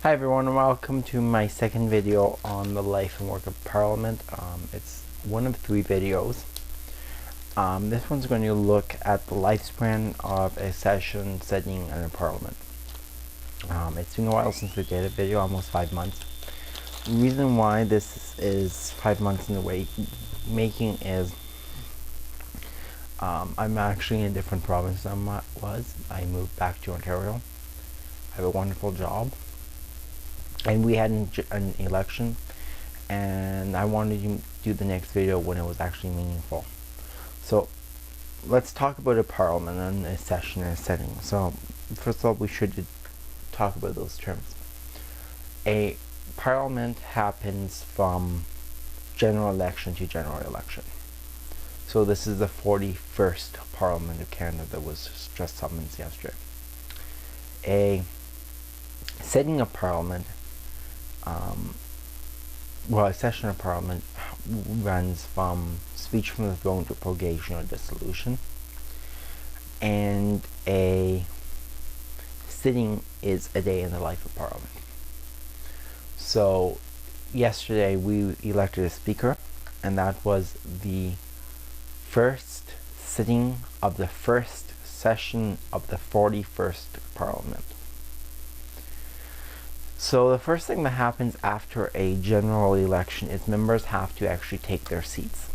Hi everyone, and welcome to my second video on the life and work of Parliament. It's one of three videos. This one's going to look at the lifespan of a session sitting in a Parliament. It's been a while since we did a video, almost 5 months. The reason why this is 5 months in the making is I'm actually in a different province than I was. I moved back to Ontario. I have a wonderful job. And we had an election, and I wanted to do the next video when it was actually meaningful. So let's talk about a parliament and a session and a setting. So first of all, we should talk about those terms. A parliament happens from general election to general election. So this is the 41st Parliament of Canada that was just summoned yesterday. A sitting of Parliament, a session of Parliament runs from speech from the throne to prorogation or dissolution, and a sitting is a day in the life of Parliament. So yesterday we elected a speaker, and that was the first sitting of the first session of the 41st Parliament. So the first thing that happens after a general election is members have to actually take their seats.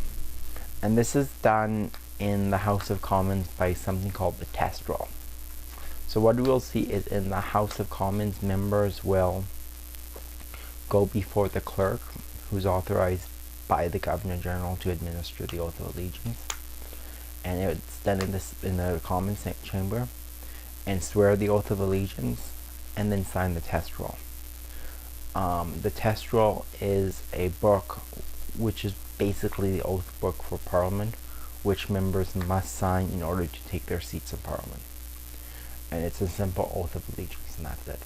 And this is done in the House of Commons by something called the test roll. So what we'll see is in the House of Commons, members will go before the clerk, who's authorized by the Governor General to administer the oath of allegiance. And it's done in the Commons chamber, and swear the oath of allegiance, and then sign the test roll. The test roll is a book which is basically the oath book for Parliament, which members must sign in order to take their seats in Parliament. And it's a simple oath of allegiance, and that's it.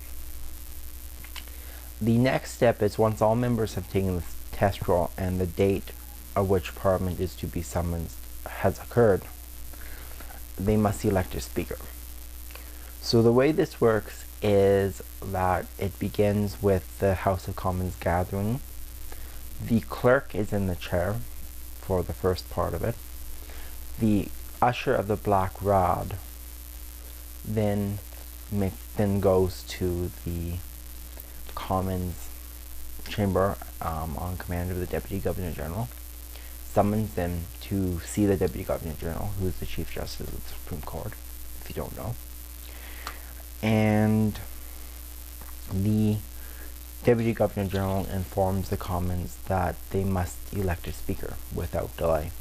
The next step is, once all members have taken the test roll and the date of which Parliament is to be summoned has occurred, they must elect a speaker. So the way this works is that it begins with the House of Commons gathering. The clerk is in the chair for the first part of it. The usher of the black rod then goes to the Commons chamber on command of the Deputy Governor General, summons them to see the Deputy Governor General, who is the Chief Justice of the Supreme Court, if you don't know. And the Deputy Governor General informs the Commons that they must elect a speaker without delay.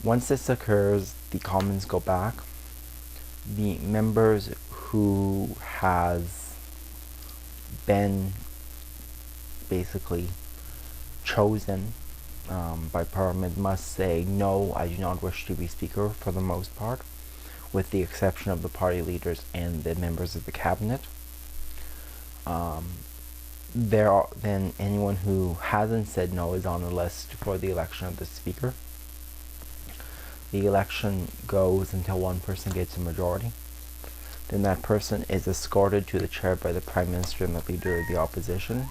Once this occurs, the Commons go back. The members who has been basically chosen by Parliament must say, no, I do not wish to be speaker, for the most part, with the exception of the party leaders and the members of the cabinet. Then anyone who hasn't said no is on the list for the election of the speaker. The election goes until one person gets a majority. Then that person is escorted to the chair by the Prime Minister and the Leader of the Opposition,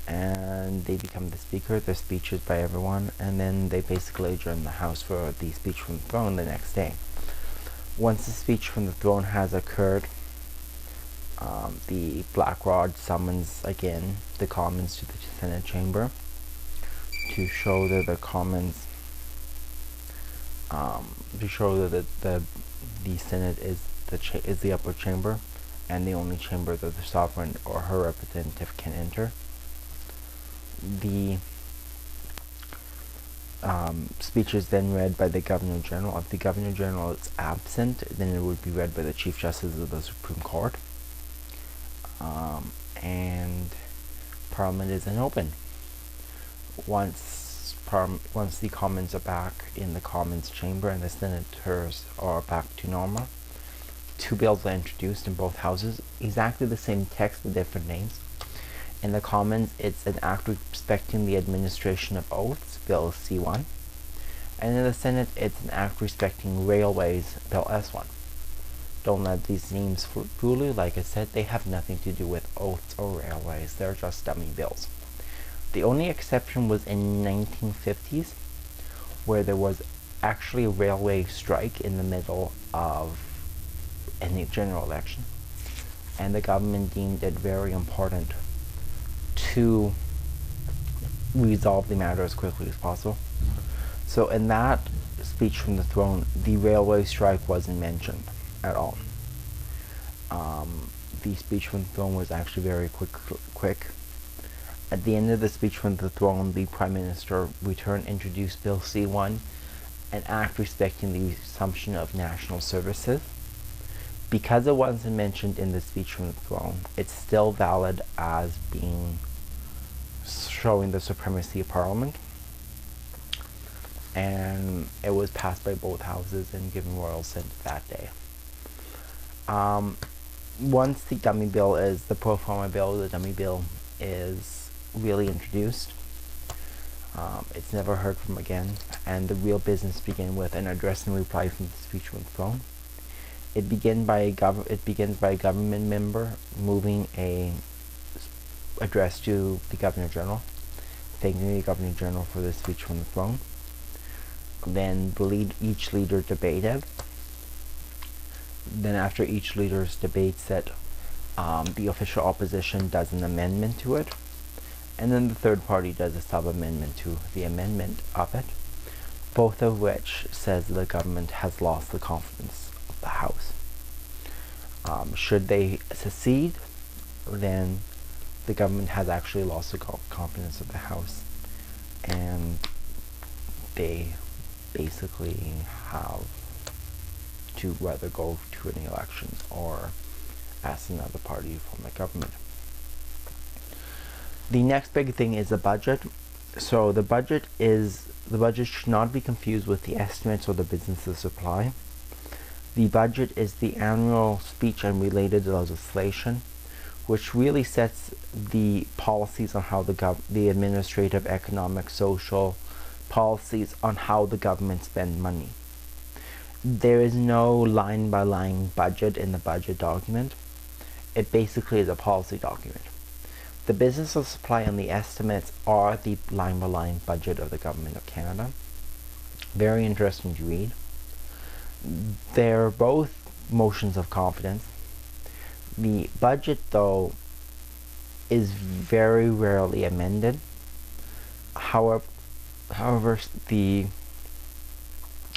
and they become the speaker. Their speech is by everyone, and then they basically adjourn the House for the speech from the throne the next day. Once the speech from the throne has occurred, the Black Rod summons again the Commons to the Senate chamber to show that the Commons, to show that the Senate is the upper chamber and the only chamber that the sovereign or her representative can enter. The speech is then read by the Governor General. If the Governor General is absent, then it would be read by the Chief Justice of the Supreme Court. And Parliament is then open. Once the Commons are back in the Commons chamber and the Senators are back to normal, two bills are introduced in both houses, exactly the same text with different names. In the Commons, it's an act respecting the administration of oaths, Bill C1, and in the Senate, it's an act respecting railways, Bill S1. Don't let these names fool you. Like I said, they have nothing to do with oaths or railways. They're just dummy bills. The only exception was in 1950s, where there was actually a railway strike in the middle of any general election, and the government deemed it very important to resolve the matter as quickly as possible. So in that speech from the throne, the railway strike wasn't mentioned at all. The speech from the throne was actually very quick. At the end of the speech from the throne, the Prime Minister returned, introduced Bill C-1, an act respecting the resumption of national services. Because it wasn't mentioned in the speech from the throne, it's still valid as being showing the supremacy of Parliament. And it was passed by both houses and given royal assent that day. Once the dummy bill is, the pro forma bill, the dummy bill is really introduced, it's never heard from again, and the real business began with an address and reply from the speech from the throne. It begins by a government member moving a address to the Governor General, thanking the Governor General for the speech from the throne. Then each leader debated. Then after each leader's debates, the official opposition does an amendment to it, and then the third party does a sub-amendment to the amendment of it, both of which says the government has lost the confidence of the House. Should they secede, then the government has actually lost the confidence of the House, and they basically have to whether go to any elections or ask another party to form a government. The next big thing is the budget. So the budget should not be confused with the estimates or the business of supply. The budget is the annual speech and related legislation, which really sets the policies on how the administrative, economic, social policies on how the government spend money. There is no line-by-line budget in the budget document. It basically is a policy document. The business of supply and the estimates are the line-by-line budget of the Government of Canada. Very interesting to read. They're both motions of confidence. The budget, though, is very rarely amended. However, the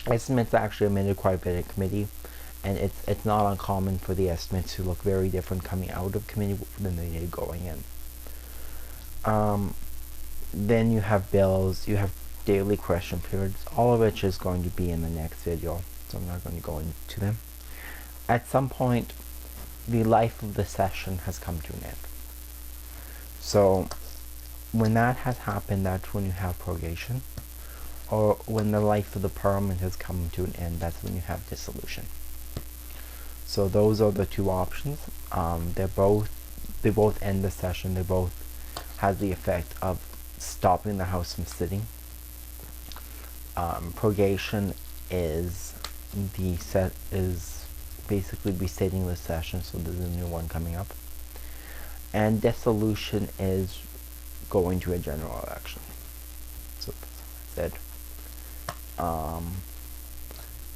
estimates are actually amended quite a bit in committee, and it's not uncommon for the estimates to look very different coming out of committee than they did going in. Then you have bills, you have daily question periods, all of which is going to be in the next video, so I'm not going to go into them. At some point, the life of the session has come to an end. So when that has happened, that's when you have prorogation, or when the life of the Parliament has come to an end, that's when you have dissolution. So those are the two options. They both end the session. They both have the effect of stopping the House from sitting. Prorogation is basically restating the session, so there's a new one coming up. And dissolution is going to a general election. So that's it.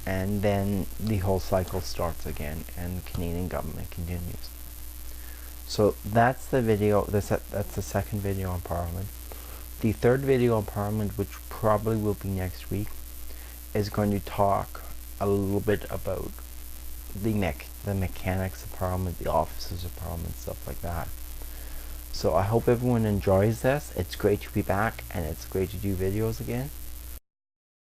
And then the whole cycle starts again, and the Canadian government continues. So that's the video. That's the second video on Parliament. The third video on Parliament, which probably will be next week, is going to talk a little bit about the mechanics of Parliament, the offices of Parliament, stuff like that. So I hope everyone enjoys this. It's great to be back, and it's great to do videos again.